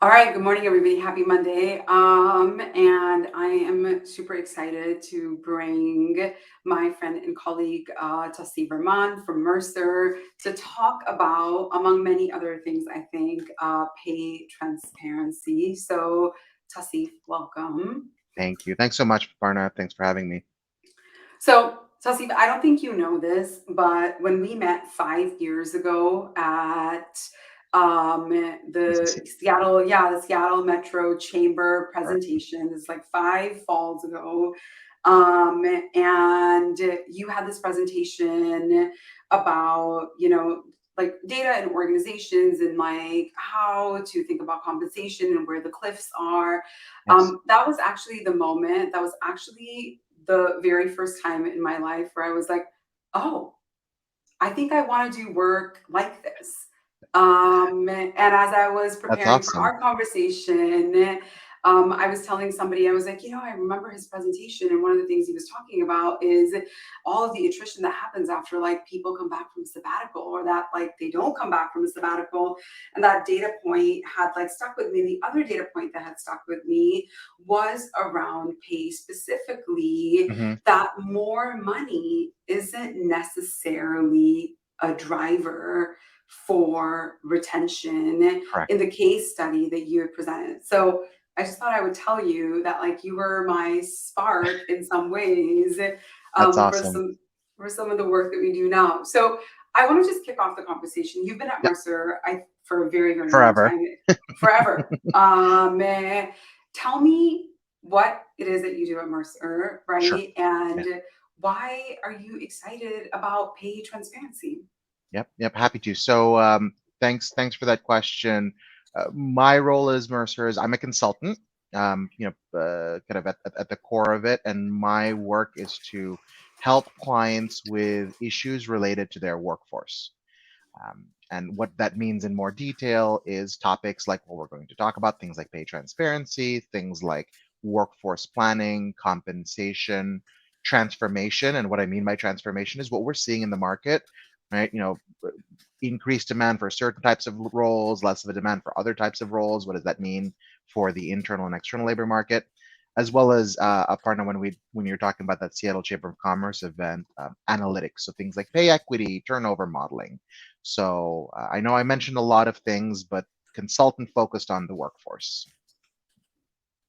All right, good morning, everybody. Happy Monday. And I am super excited to bring my friend and colleague, Tassie Verman from Mercer, to talk about, among many other things, I think, pay transparency. So, Tassie, welcome. Thank you. Thanks so much, Parna. Thanks for having me. So, Tassie, I don't think you know this, but when we met 5 years ago at PCC. the Seattle Metro Chamber Correct. presentation, it's like 5 falls ago. And you had this presentation about, like data and organizations and like how to think about compensation and where the cliffs are. Yes. That was actually the moment. That was actually the very first time in my life where I was like, oh, I think I want to do work like this. And as I was That's preparing for awesome. our conversation, I was telling somebody, I was like, I remember his presentation. And one of the things he was talking about is all of the attrition that happens after like people come back from sabbatical or that like they don't come back from a sabbatical. And that data point had like stuck with me. The other data point that had stuck with me was around pay specifically, Hmm. that more money isn't necessarily a driver for retention Correct. in the case study that you had presented. So I just thought I would tell you that like you were my spark in some ways, That's for awesome. some of the work that we do now. So I want to just kick off the conversation. You've been at Yep. Mercer for a very, very long Forever. time, forever. Tell me what it is that you do at Mercer, Sure. right? Yeah. And why are you excited about pay transparency? Yep. Yep. Happy to. So, thanks for that question. My role as Mercer is I'm a consultant. Kind of at the core of it, and my work is to help clients with issues related to their workforce. And what that means in more detail is topics like what we're going to talk about, things like pay transparency, things like workforce planning, compensation, transformation. And what I mean by transformation is what we're seeing in the market, right? Increased demand for certain types of roles, less of a demand for other types of roles. What does that mean for the internal and external labor market? As well as a partner when you're talking about that Seattle Chamber of Commerce event, analytics, so things like pay equity, turnover modeling. So I know I mentioned a lot of things, but consultant focused on the workforce.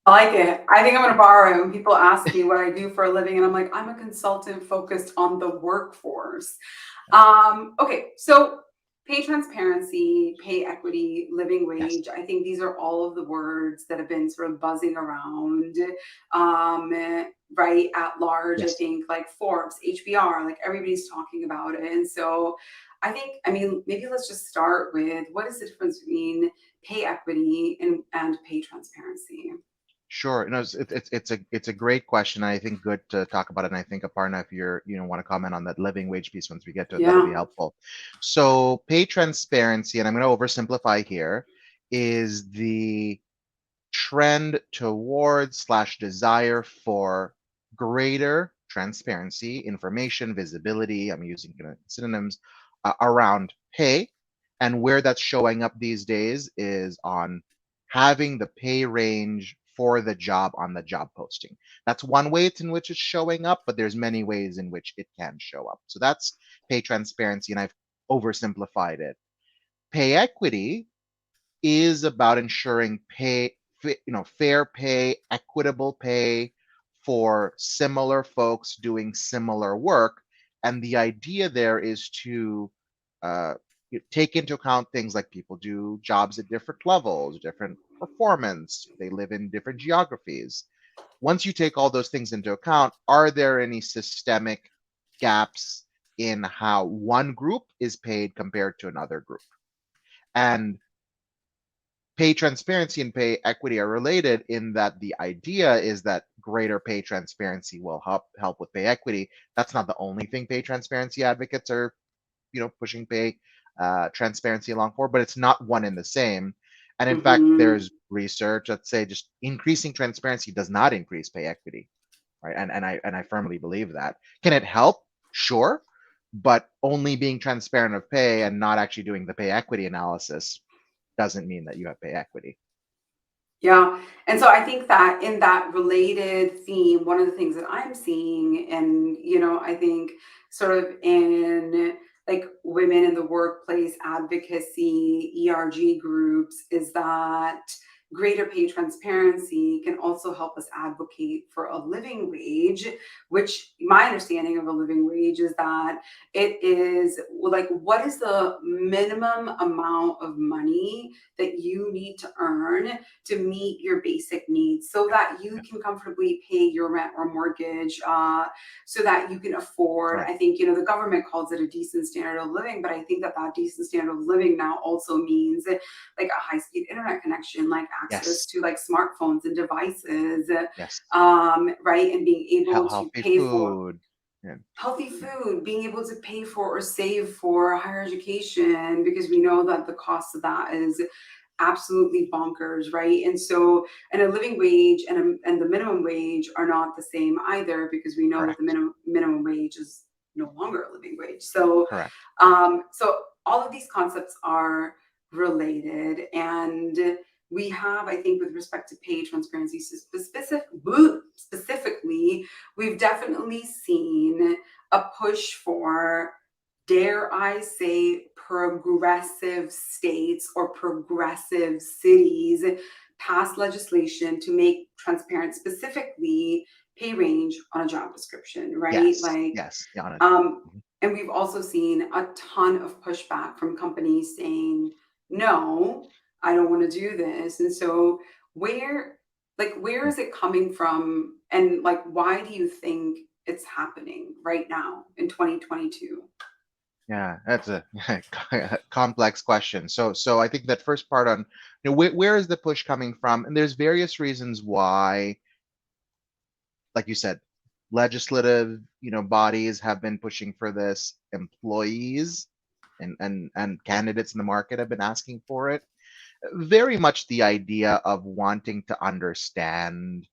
I like it. I think I'm going to borrow it when people ask me what I do for a living, and I'm like, I'm a consultant focused on the workforce. Okay, so pay transparency, pay equity, living Yes. wage. I think these are all of the words that have been sort of buzzing around, um, right at large. I Yes. think like Forbes, HBR, like everybody's talking about it. And so I mean, maybe let's just start with what is the difference between pay equity and pay transparency? Sure. No, it's a great question. I think good to talk about it. And I think Aparna, if want to comment on that living wage piece once we get to it, that'll be Yeah. helpful. So pay transparency, and I'm going to oversimplify here, is the trend towards slash desire for greater transparency, information, visibility. I'm using synonyms around pay, and where that's showing up these days is on having the pay range for the job on the job posting. That's one way in which it's showing up, but there's many ways in which it can show up. So that's pay transparency, and I've oversimplified it. Pay equity is about ensuring fair pay, equitable pay for similar folks doing similar work. And the idea there is to uh, take into account things like people do jobs at different levels, different performance, they live in different geographies. Once you take all those things into account, are there any systemic gaps in how one group is paid compared to another group? And pay transparency and pay equity are related in that the idea is that greater pay transparency will help with pay equity. That's not the only thing pay transparency advocates are pushing pay transparency along for, but it's not one and the same. And in fact, Hmm. there's research that say just increasing transparency does not increase pay equity, right? And I firmly believe that. Can it help? Sure, but only being transparent of pay and not actually doing the pay equity analysis doesn't mean that you have pay equity. Yeah. And so I think that in that related theme, one of the things that I'm seeing, and, I think sort of in like women in the workplace advocacy, ERG groups, is that greater pay transparency can also help us advocate for a living wage, which my understanding of a living wage is that it is like, what is the minimum amount of money that you need to earn to meet your basic needs so that you Yeah, can comfortably pay your rent or mortgage, so that you can afford, correct. I think, the government calls it a decent standard of living, but I think that that decent standard of living now also means like a high speed internet connection, like access Yes, to like smartphones and devices, yes. right? And being able to Healthy pay for food. Yeah, healthy food, being able to pay for or save for higher education, because we know that the cost of that is absolutely bonkers, right? And so, and a living wage and the minimum wage are not the same either, because we know that the correct, minimum wage is no longer a living wage. So, correct. so all of these concepts are related, and we have, I think, with respect to pay transparency, specifically, we've definitely seen a push for, dare I say, progressive states or progressive cities pass legislation to make transparent specifically pay range on a job description, right? Yes, Like, yes, yeah, on it. um, Mhm. and we've also seen a ton of pushback from companies saying, no, I don't want to do this. And so, where, where is it coming from? And like, why do you think it's happening right now in 2022? Yeah, that's a complex question. So I think that first part on, where is the push coming from? And there's various reasons why, like you said, legislative, bodies have been pushing for this. Employees and candidates in the market have been asking for it. Very much the idea of wanting to understand,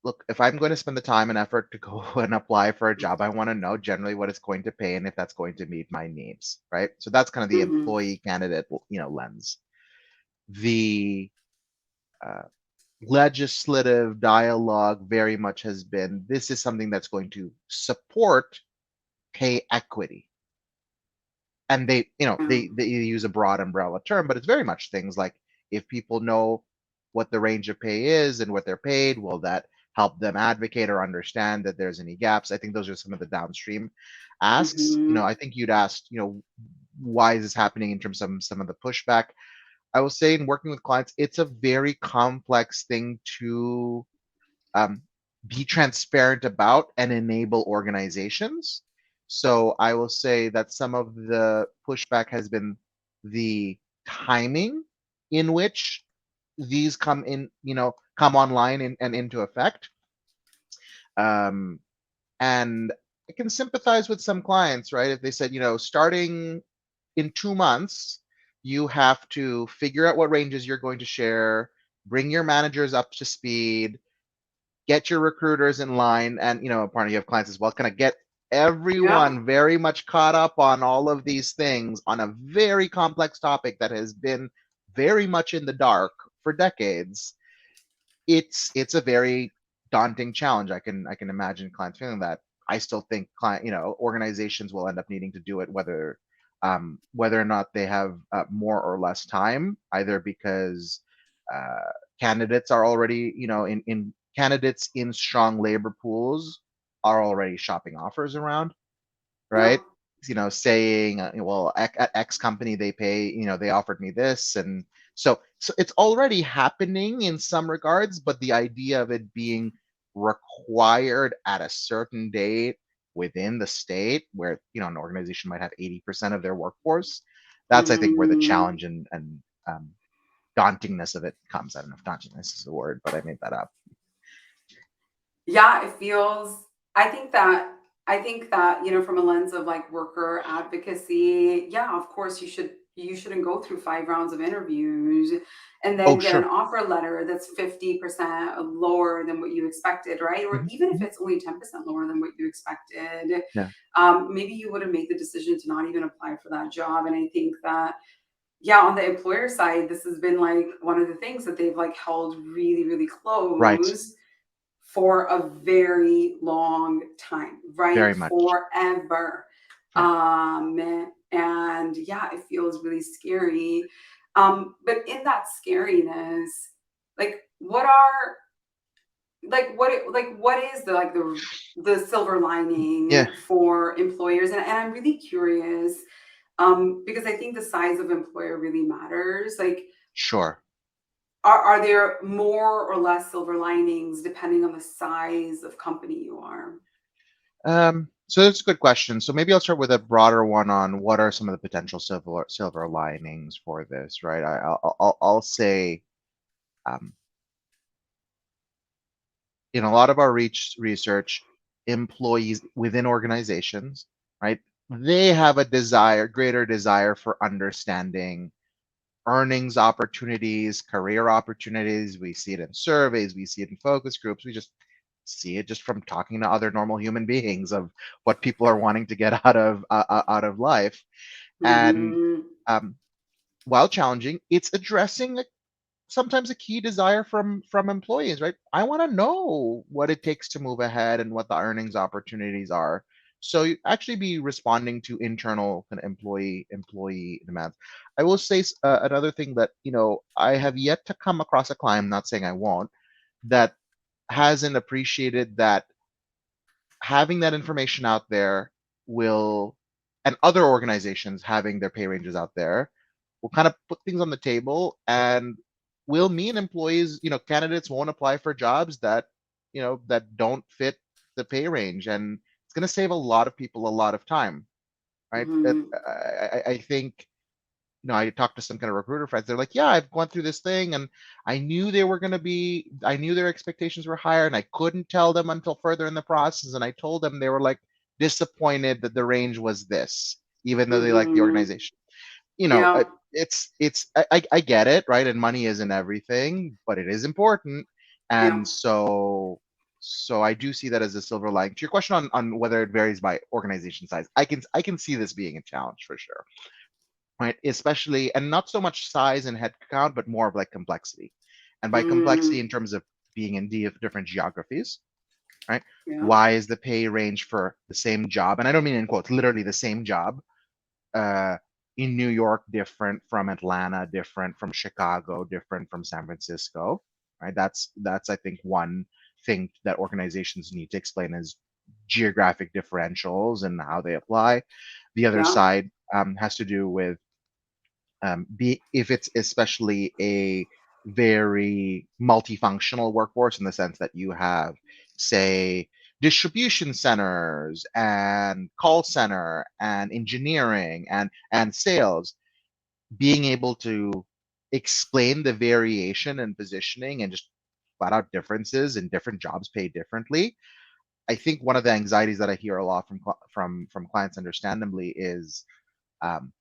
look, if I'm going to spend the time and effort to go and apply for a job, I want to know generally what it's going to pay and if that's going to meet my needs, right? So that's kind of the Hmm. employee candidate, lens. The uh, legislative dialogue very much has been, this is something that's going to support pay equity. And they use a broad umbrella term, but it's very much things like, if people know what the range of pay is and what they're paid, will that help them advocate or understand that there's any gaps? I think those are some of the downstream asks. Hmm. I think you'd asked, why is this happening in terms of some of the pushback. I will say, in working with clients, it's a very complex thing to um, be transparent about and enable organizations. So I will say that some of the pushback has been the timing in which these come online and into effect. Um, and I can sympathize with some clients, right? If they said, starting in 2 months, you have to figure out what ranges you're going to share, bring your managers up to speed, get your recruiters in line, and apparently you have clients as well, kind of get Yeah. everyone very much caught up on all of these things on a very complex topic that has been very much in the dark for decades. It's a very daunting challenge. I can imagine clients feeling that. I still think organizations will end up needing to do it, whether or not they have more or less time, either because uh, candidates are already, in candidates in strong labor pools are already shopping offers around, Yeah. right? Saying, well, at X company they pay, they offered me this, and so it's already happening in some regards, but the idea of it being required at a certain date within the state, where an organization might have 80% of their workforce, that's, I think, where the Hmm. challenge and dauntingness of it comes. I don't know if dauntingness is the word, but I made that up. Yeah, it feels, I think that, from a lens of like worker advocacy, yeah, of course you shouldn't go through 5 rounds of interviews and Oh, then get an sure. offer letter that's 50% lower than what you expected, right? Or Mhm, even if mhm. it's only 10% lower than what you expected, Yeah. maybe you would have made the decision to not even apply for that job. And I think that yeah, on the employer side, this has been like one of the things that they've like held really, really Right. close for a very long time, right? Very much. Forever. Yeah. And yeah, it feels really scary. But in that scariness, like what are what is the the silver lining Yeah. for employers? And I'm really curious, because I think the size of employer really matters. Like, Sure. are there more or less silver linings depending on the size of company you are? So that's a good question. So maybe I'll start with a broader one on what are some of the potential silver linings for this, right? I'll say, um, in a lot of our research, employees within organizations, right? They have a greater desire for understanding earnings opportunities, career opportunities. We see it in surveys, we see it in focus groups. We just see it just from talking to other normal human beings of what people are wanting to get out of life. And Mhm. um, while challenging, it's addressing sometimes a key desire from employees, right? I want to know what it takes to move ahead and what the earnings opportunities are. So you actually be responding to internal kind of employee demands. I will say another thing that I have yet to come across a client. I'm not saying I won't, that hasn't appreciated that having that information out there will, and other organizations having their pay ranges out there will kind of put things on the table and will mean employees, candidates won't apply for jobs that don't fit the pay range. And it's going to save a lot of people a lot of time, right? Mhm. I think, I talked to some kind of recruiter friends. They're like, yeah, I've gone through this thing and I knew their expectations were higher and I couldn't tell them until further in the process. And I told them they were like disappointed that the range was this, even though they like the Mhm. organization. Yeah. I get it, right? And money isn't everything, but it is important. Yeah. And so I do see that as a silver lining. To your question on whether it varies by organization size, I can see this being a challenge for sure, right? Especially, and not so much size and head count, but more of like complexity. And by complexity, Mm. in terms of being in different geographies, right? Yeah. Why is the pay range for the same job, and I don't mean in quotes, literally the same job, uh, in New York different from Atlanta, different from Chicago, different from San Francisco, right? That's I think one thing that organizations need to explain is geographic differentials and how they apply. The other Yeah. side has to do with be if it's especially a very multifunctional workforce in the sense that you have, say, distribution centers and call center and engineering and sales, being able to explain the variation and positioning and just flat out differences in different jobs paid differently. I think one of the anxieties that I hear a lot from clients, understandably, is um,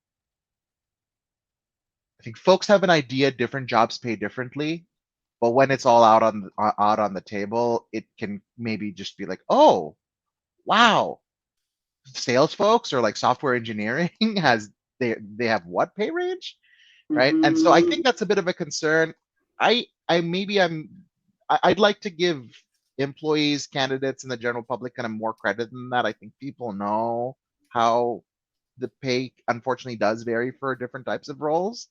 I think folks have an idea different jobs pay differently, but when it's all out on the table, it can maybe just be like, oh, wow, sales folks or like software engineering has they have what pay range, right? And so I think Mhm. that's a bit of a concern. I maybe I'd like to give employees, candidates, and the general public kind of more credit than that. I think people know how the pay unfortunately does vary for different types of roles.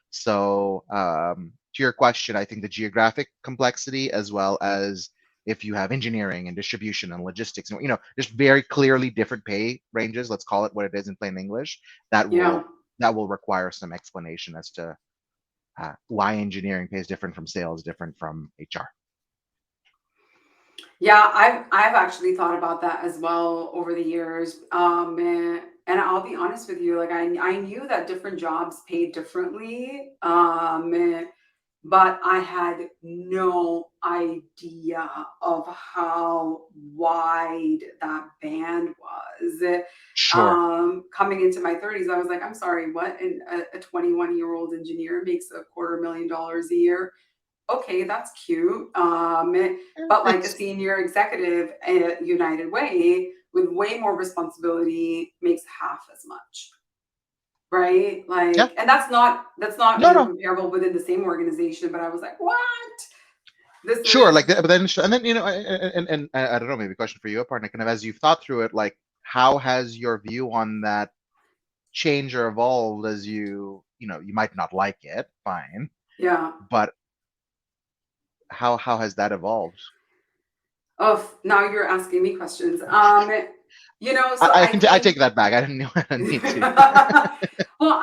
So, to your question, I think the geographic complexity, as well as if you have engineering and distribution and logistics, and just very clearly different pay ranges. Let's call it what it is in plain English. That Yeah. will that will require some explanation as to why engineering pays different from sales, different from HR. Yeah, I've actually thought about that as well over the years. And I'll be honest with you, like I knew that different jobs paid differently. But I had no idea of how wide that band was. Sure. Coming into my 30s, I was like, I'm sorry, what? And a 21-year-old engineer makes $250,000 a year. Okay, that's cute. But like a It's senior executive at United Way with way more responsibility makes half as much. right? Yeah. Like, and that's not, No, no. comparable within the same organization, but I was like, what? This Sure. is, Like, but then, and then, and I don't know, maybe a question for you, partner, kind of as you've thought through it, like, how has your view on that changed or evolved as you might not like it, fine, yeah. but how has that evolved? Oh, now you're asking me questions. So I I can I take think, that back. I didn't know I didn't need to. well,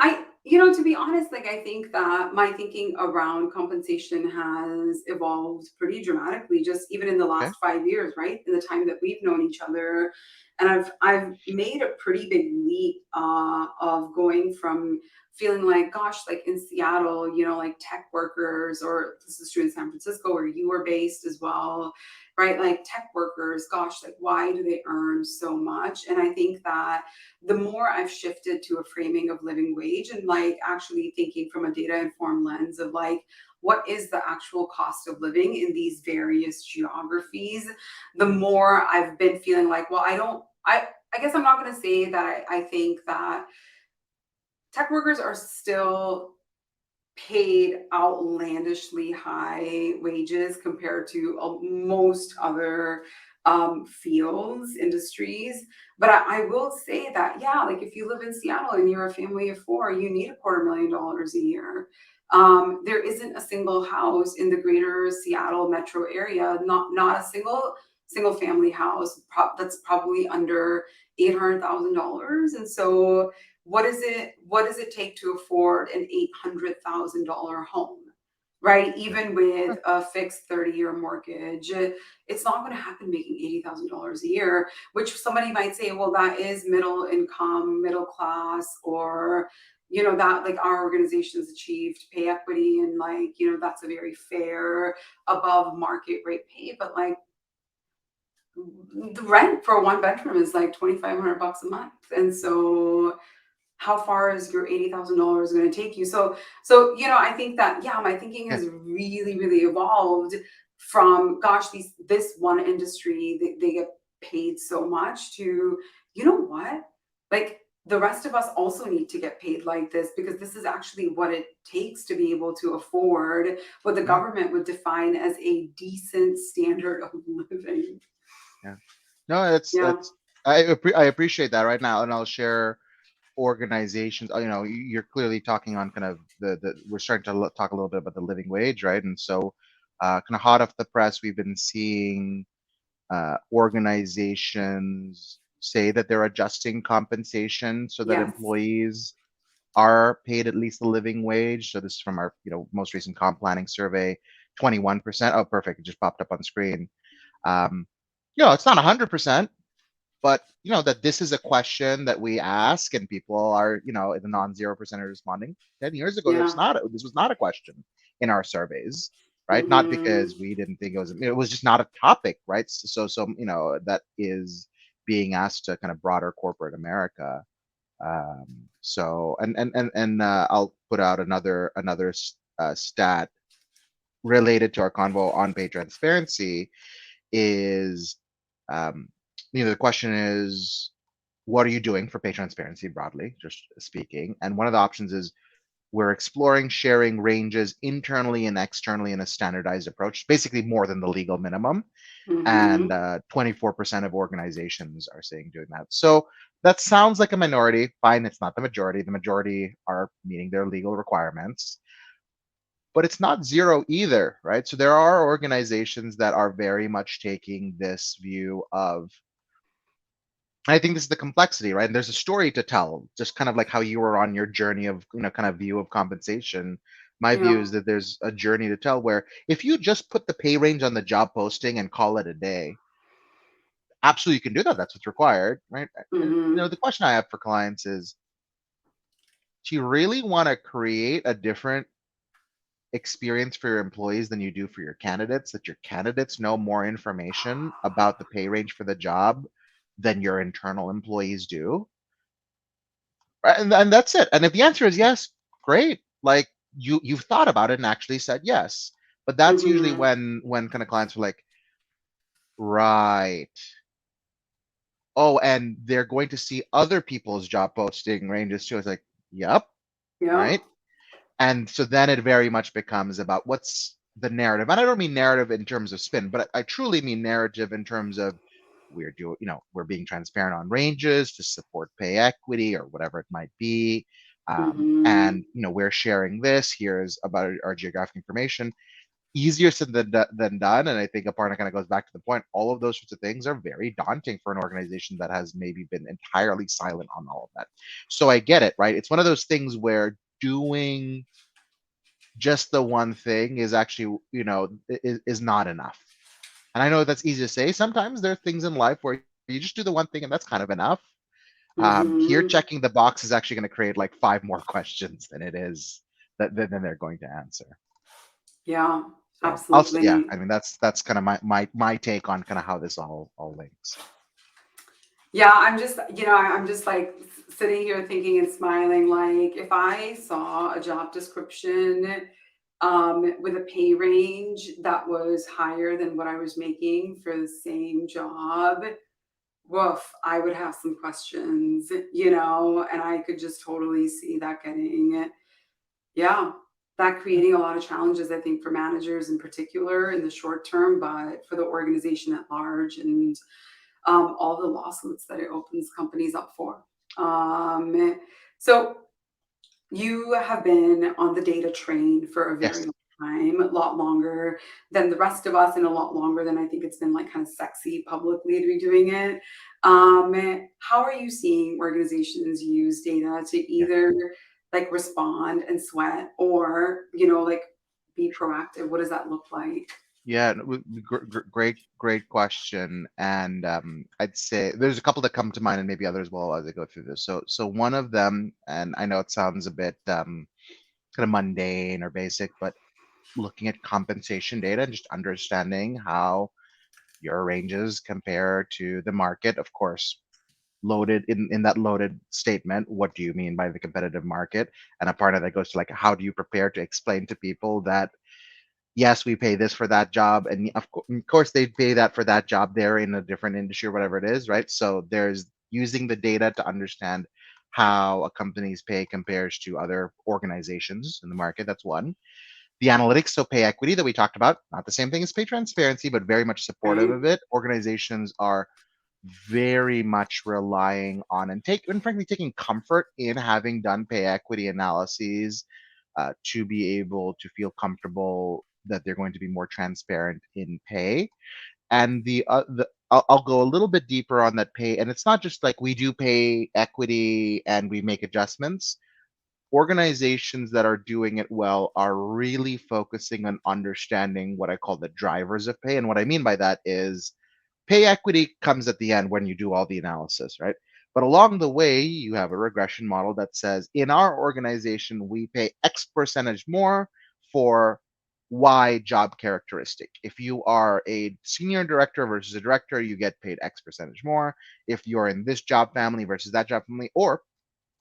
to be honest, like I think that my thinking around compensation has evolved pretty dramatically, just even in the Okay. last 5 years, right? In the time that we've known each other, and I've made a pretty big leap of going from feeling like, gosh, like in Seattle, like tech workers, or this is true in San Francisco where you are based as well, right? Like tech workers, gosh, like why do they earn so much? And I think that the more I've shifted to a framing of living wage and like actually thinking from a data informed lens of like, what is the actual cost of living in these various geographies, the more I've been feeling like, well, I guess I'm not going to say that I think that tech workers are still paid outlandishly high wages compared to most other fields, industries. But I will say that, yeah, like if you live in Seattle and you're a family of four, you need $250,000 a year. There isn't a single house in the greater Seattle metro area, not a single family house that's probably under $800,000. And so what does it take to afford an $800,000 home, right? Even with a fixed 30-year mortgage, it's not going to happen making $80,000 a year, which somebody might say, well, that is middle income, middle class, or that like our organization's achieved pay equity, and like that's a very fair above market rate pay. But like the rent for a one bedroom is like $2,500 a month, and so how far is your $80,000 going to take you? So I think that, yeah, my thinking Yeah. has really, really evolved from, gosh, this one industry, they get paid so much, to, what, like the rest of us also need to get paid like this, because this is actually what it takes to be able to afford what the Yeah. government would define as a decent standard of living. Yeah. No, that's Yeah. that's I appreciate that right now, and I'll share organizations. You're clearly talking on kind of the we're starting to talk a little bit about the living wage, right? And so, kind of hot off the press, we've been seeing organizations say that they're adjusting compensation so that Yes. employees are paid at least the living wage. So this is from our most recent comp planning survey, 21%. Oh, perfect! It just popped up on screen. Um, it's not 100%, but that this is a question that we ask, and people are the non-zero percent are responding. 10 years ago, Yeah. this was not a question in our surveys, right? Not Hmm. because we didn't think it was just not a topic, right? So that is being asked to kind of broader corporate America. So and I'll put out another stat related to our convo on pay transparency. Is um, the question is, what are you doing for pay transparency broadly, just speaking? And one of the options is, we're exploring sharing ranges internally and externally in a standardized approach, basically more than the legal minimum. And Hmm. 24% of organizations are saying doing that. So that sounds like a minority. Fine, it's not the majority. The majority are meeting their legal requirements, but it's not zero either, right? So there are organizations that are very much taking this view of, I think this is the complexity, right? And there's a story to tell, just kind of like how you were on your journey of, kind of view of compensation. My view Yeah. is that there's a journey to tell where if you just put the pay range on the job posting and call it a day, absolutely you can do that. That's what's required, right? And Hmm. the question I have for clients is, do you really want to create a different experience for your employees than you do for your candidates, that your candidates know more information about the pay range for the job than your internal employees do? Right, and that's it. And if the answer is yes, great. Like, you've thought about it and actually said yes. But that's usually Hmm. when kind of clients are like, right. Oh, and they're going to see other people's job posting ranges too. It's like, Yep. Yeah. Right. And so then it very much becomes about what's the narrative. And I don't mean narrative in terms of spin, but I truly mean narrative in terms of we're being transparent on ranges to support pay equity or whatever it might be. Mm-hmm. And we're sharing this. Here's about our geographic information. Easier said than done. And I think Aparna kind of goes back to the point. All of those sorts of things are very daunting for an organization that has maybe been entirely silent on all of that. So I get it, right? It's one of those things where doing just the one thing is actually, is not enough. And I know that's easy to say. Sometimes there are things in life where you just do the one thing and that's kind of enough. Here, Mm-hmm. checking the box is actually going to create like five more questions than it is than they're going to answer. Yeah, So yeah, absolutely. I mean that's kind of my take on kind of how this all links. Yeah, I'm just like sitting here thinking and smiling. Like, if I saw a job description with a pay range that was higher than what I was making for the same job, woof, I would have some questions, and I could just totally see that getting, yeah, that creating a lot of challenges, I think, for managers in particular in the short term, but for the organization at large, and all the lawsuits that it opens companies up for. So you have been on the data train for a very Yes. long time, a lot longer than the rest of us, and a lot longer than I think it's been like kind of sexy publicly to be doing it. How are you seeing organizations use data to Yeah. either like respond and sweat, or like be proactive? What does that look like? Yeah, great question. And I'd say there's a couple that come to mind, and maybe others will as I go through this. So one of them, and I know it sounds a bit kind of mundane or basic, but looking at compensation data and just understanding how your ranges compare to the market. Of course, loaded in that loaded statement, what do you mean by the competitive market? And a part of that goes to like, how do you prepare to explain to people that yes, we pay this for that job, and of course they pay that for that job there in a different industry or whatever it is, right? So there's using the data to understand how a company's pay compares to other organizations in the market. That's one. The analytics, so pay equity that we talked about, not the same thing as pay transparency, but very much supportive Right? of it. Organizations are very much relying on and frankly taking comfort in having done pay equity analyses to be able to feel comfortable that they're going to be more transparent in pay. And I'll go a little bit deeper on that pay, and it's not just like we do pay equity and we make adjustments. Organizations that are doing it well are really focusing on understanding what I call the drivers of pay. And what I mean by that is pay equity comes at the end when you do all the analysis, right? But along the way, you have a regression model that says in our organization, we pay X percentage more for Y job characteristic. If you are a senior director versus a director, you get paid X percentage more. If you're in this job family versus that job family, or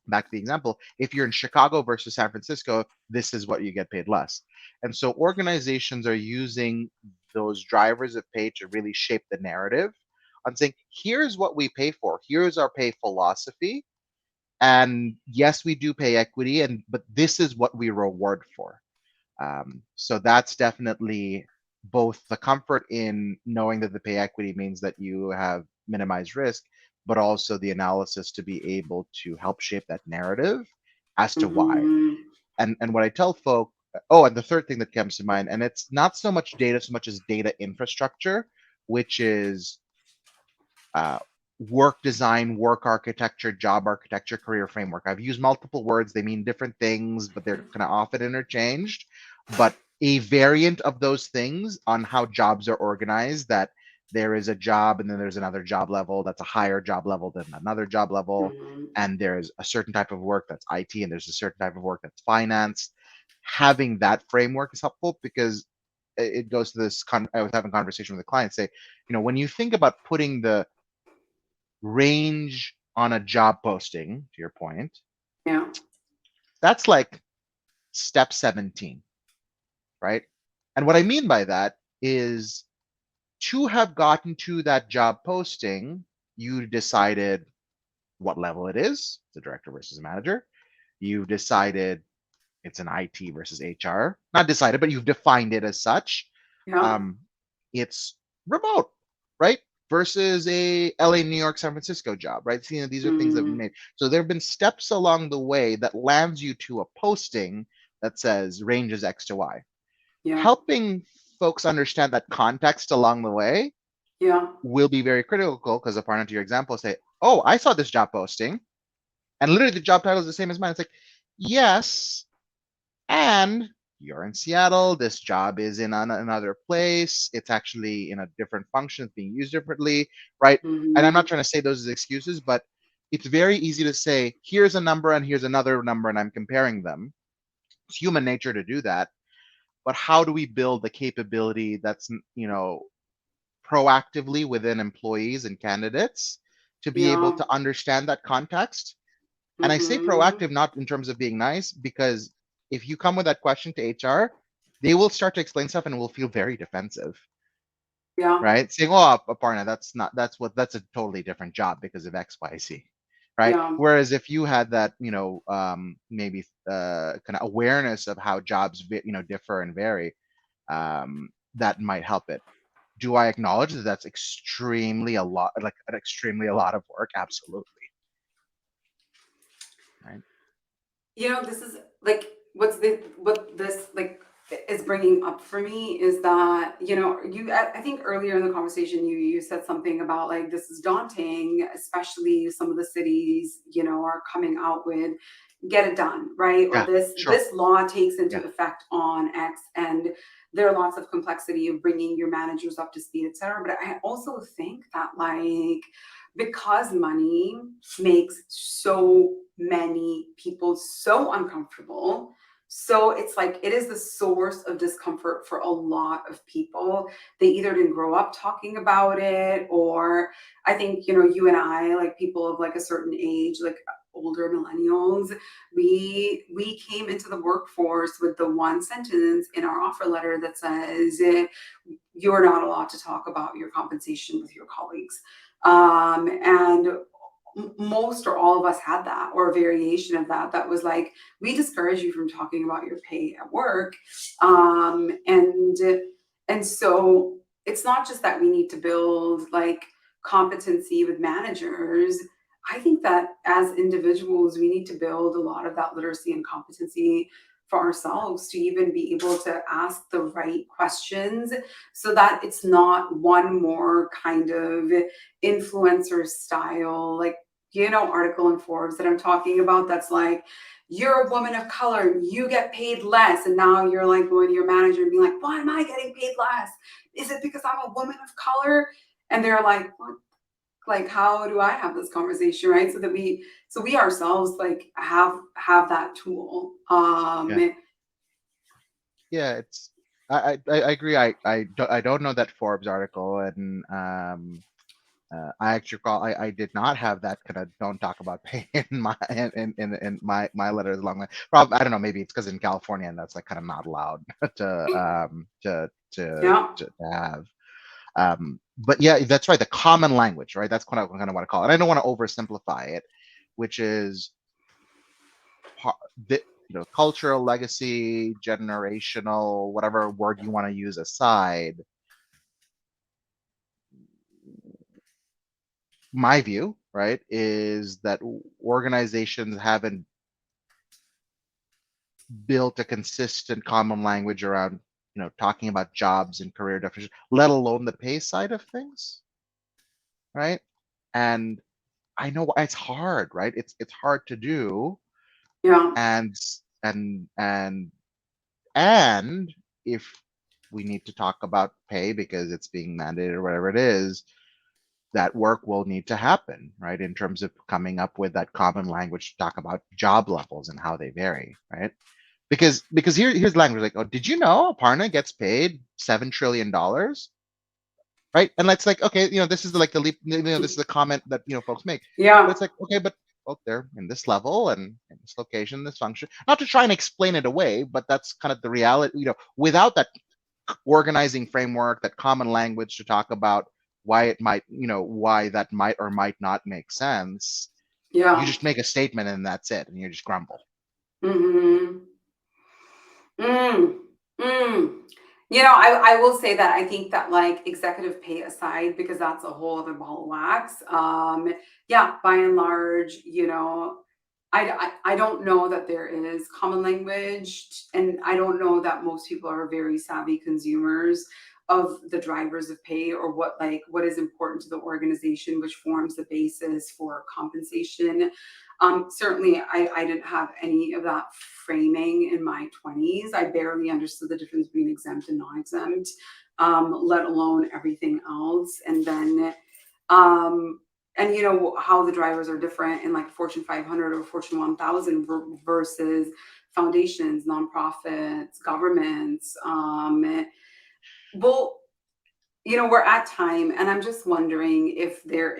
back to the example, if you're in Chicago versus San Francisco, this is what you get paid less. And so organizations are using those drivers of pay to really shape the narrative on saying, here's what we pay for, here's our pay philosophy. And yes, we do pay equity, but this is what we reward for. So that's definitely both the comfort in knowing that the pay equity means that you have minimized risk, but also the analysis to be able to help shape that narrative as to why. Mm-hmm. And what I tell folk, oh, and the third thing that comes to mind, and it's not so much data so much as data infrastructure, which is uh, work design, work architecture, job architecture, career framework. I've used multiple words. They mean different things, but they're kind of often interchanged. But a variant of those things on how jobs are organized, that there is a job and then there's another job level that's a higher job level than another job level. Mm-hmm. And there's a certain type of work that's IT and there's a certain type of work that's finance. Having that framework is helpful because it goes to this. I was having a conversation with a client say, when you think about putting the range on a job posting, to your point, Yeah. that's like step 17, right? And what I mean by that is to have gotten to that job posting, you decided what level it is, the director versus manager. you've decided it's an IT versus HR. Not decided, but you've defined it as such. Yeah. Um, it's remote, right? Versus a LA, New York, San Francisco job, right? So, these are things that we Mm, made. So there have been steps along the way that lands you to a posting that says ranges X to Y. yeah. Helping folks understand that context along the way Yeah. will be very critical because, according to your example, say, oh, I saw this job posting, and literally the job title is the same as mine. It's like, yes, and you're in Seattle. This job is in another place. It's actually in a different function. It's being used differently, right? And I'm not Hmm. trying to say those as excuses, but it's very easy to say, here's a number and here's another number, and I'm comparing them. It's human nature to do that. But how do we build the capability that's, proactively within employees and candidates to be able Yeah. to understand that context? And I say Hmm. proactive not in terms of being nice, because if you come with that question to HR, they will start to explain stuff and will feel very defensive, Yeah. right? Saying, "Oh, Aparna, that's a totally different job because of X, Y, Z," right? Yeah. Whereas if you had that, maybe kind of awareness of how jobs, differ and vary, that might help it. Do I acknowledge that that's extremely a lot, like an extremely a lot of work? Absolutely, right? This is like what this like is bringing up for me is that I think earlier in the conversation you said something about like this is daunting, especially some of the cities are coming out with get it done, right? Or Yeah, this sure. this law takes into Yeah, effect on X, and there are lots of complexity of bringing your managers up to speed, etc. But I also think that like because money makes so many people so uncomfortable. So it's like it is the source of discomfort for a lot of people. They either didn't grow up talking about it, or I think, you and I, like people of like a certain age, like older millennials, we came into the workforce with the one sentence in our offer letter that says you're not allowed to talk about your compensation with your colleagues. And most or all of us had that, or a variation of that, that was like we discourage you from talking about your pay at work. And so it's not just that we need to build like competency with managers. I think that as individuals we need to build a lot of that literacy and competency for ourselves to even be able to ask the right questions, so that it's not one more kind of influencer style, like, article in Forbes that I'm talking about that's like, you're a woman of color, you get paid less. And now you're like going to your manager and being like, why am I getting paid less? Is it because I'm a woman of color? And they're like, what? Like, how do I have this conversation, right? So we ourselves like have that tool. yeah, yeah. It's I agree. I don't know that Forbes article, and I actually recall I did not have that kind of don't talk about pay in my in my letters along the probably. I don't know, maybe it's because in California and that's like kind of not allowed Yeah. to have. But yeah, that's right. The common language, right? That's kind of what I call it. I don't want to oversimplify it, which is part, cultural legacy, generational, whatever word you want to use aside. My view, right, is that organizations haven't built a consistent common language around, talking about jobs and career definition, let alone the pay side of things, right? And I know it's hard, right? It's hard to do, Yeah. and and and and if we need to talk about pay because it's being mandated or whatever it is, that work will need to happen, right? In terms of coming up with that common language to talk about job levels and how they vary, right? Because here's language like, oh, did you know Aparna gets paid $7 trillion, right? And it's like, okay, this is the, like the leap, this is the comment that folks make, but Yeah. it's like, okay, but well, they're in this level and in this location, this function. Not to try and explain it away, but that's kind of the reality. Without that organizing framework, that common language to talk about why it might, why that might or might not make sense, you Yeah. just make a statement and that's it, and you just grumble. Mhm. Mm, mm. I will say that I think that like executive pay aside, because that's a whole other ball of wax. Yeah, by and large, I don't know that there is common language, and I don't know that most people are very savvy consumers of the drivers of pay, or what is important to the organization, which forms the basis for compensation. Certainly, I didn't have any of that framing in my 20s. I barely understood the difference between exempt and non-exempt, let alone everything else. Um, and how the drivers are different in like Fortune 500 or Fortune 1000 versus foundations, nonprofits, governments. Well, we're at time, and I'm just wondering if there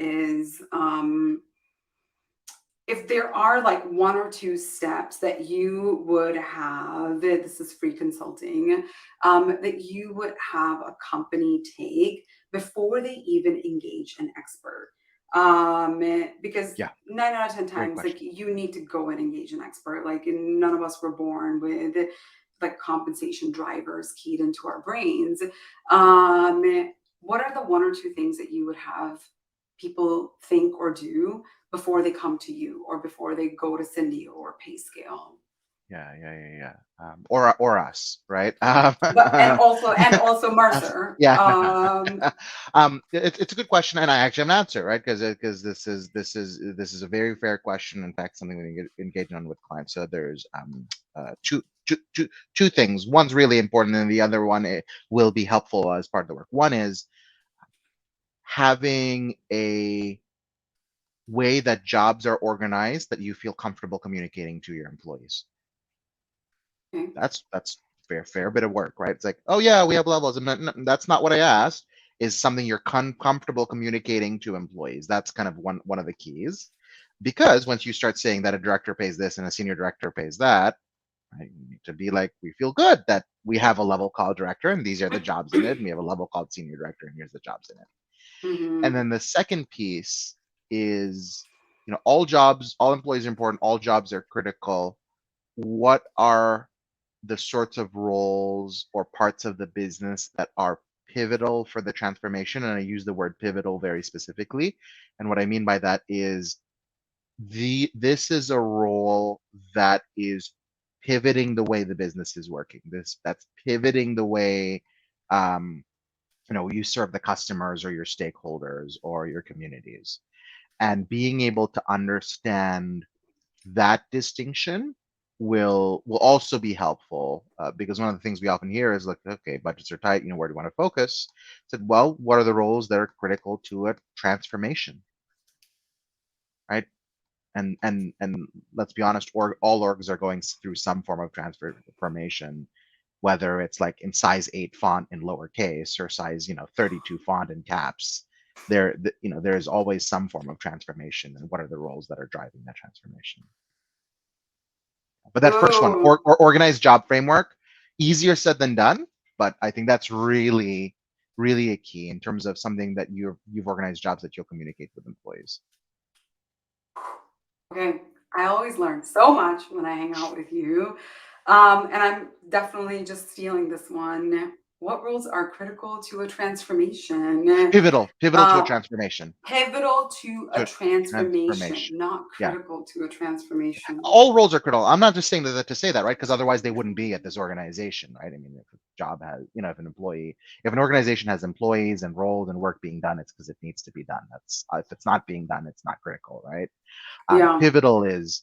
are like one or two steps that you would have, this is free consulting, that you would have a company take before they even engage an expert. Because Yeah, 9 out of 10 great times, like question. you need to go and engage an expert. Like, and none of us were born with like compensation drivers keyed into our brains. What are the one or two things that you would have people think or do before they come to you, or before they go to Cindy or PayScale? Yeah. Or us, right? But and also Mercer. Yeah. It's a good question, and I actually have an answer, right? Because this is a very fair question. In fact, something we engage on with clients. So there's two things. One's really important, and the other one will be helpful as part of the work. One is having a way that jobs are organized that you feel comfortable communicating to your employees. Okay. That's fair bit of work, right? It's like, oh yeah, we have levels, and that's not what I asked. Is something you're comfortable communicating to employees. That's kind of one of the keys, because once you start saying that a director pays this and a senior director pays that, right, you need to be like, we feel good that we have a level called director and these are the jobs in it, and we have a level called senior director and here's the jobs in it. And Mm-hmm. then the second piece is, all employees are important, all jobs are critical. What are the sorts of roles or parts of the business that are pivotal for the transformation? And I use the word pivotal very specifically. And what I mean by that is this is a role that is pivoting the way the business is working. That's pivoting the way you serve the customers or your stakeholders or your communities. And being able to understand that distinction will also be helpful, because one of the things we often hear is like, okay, budgets are tight, where do you want to focus? I said, well, what are the roles that are critical to a transformation, right? And let's be honest, all orgs are going through some form of transformation, whether it's like in size 8 font in lowercase or size 32 font in caps. There is always some form of transformation, and what are the roles that are driving that transformation? But that first one, Oh, or organized job framework, easier said than done. But I think that's really, really a key in terms of something that you've organized jobs that you'll communicate with employees. okay. I always learn so much when I hang out with you. And I'm definitely just stealing this one. What roles are critical to a transformation? Pivotal to a Uh, transformation. Pivotal to a To a transformation, transformation. not Yeah. critical to a transformation. All roles are critical. I'm not just saying that to say that, right? Because otherwise they wouldn't be at this organization, right? I mean, if a job has, if an organization has employees and roles and work being done, it's because it needs to be done. That's if it's not being done, it's not critical, right? Yeah. Pivotal is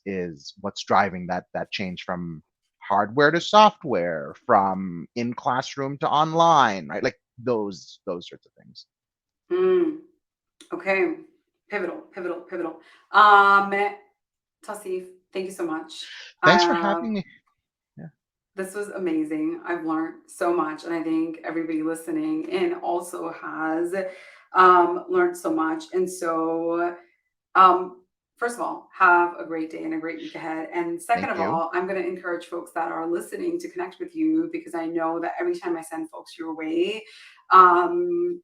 what's driving that change from hardware to software, from in classroom to online, right? Like those sorts of things. Mm, okay. Pivotal. Um, Tassif, thank you so much. Thanks for having me. Yeah. This was amazing. I've learned so much, and I think everybody listening in also has learned so much. And so, um, first of all, have a great day and a great week ahead. And second Thank of you. all, I'm going to encourage folks that are listening to connect with you, because I know that every time I send folks your way, um,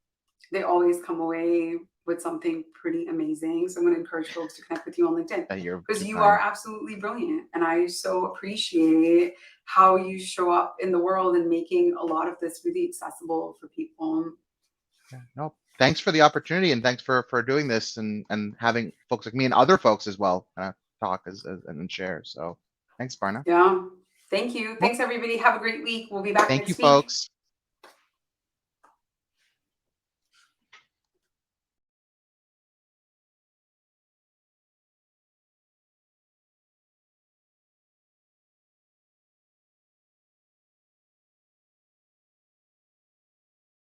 they always come away with something pretty amazing. So I'm going to encourage folks to connect with you on LinkedIn You're because too you kind. are absolutely brilliant. And I so appreciate how you show up in the world and making a lot of this really accessible for people. Yeah, no, thanks for the opportunity, and thanks for doing this and having folks like me and other folks as well talk and share. So thanks, Barna. Yeah. Thank you. Well, Thanks, everybody. Have a great week. We'll be back thank you, next week. folks.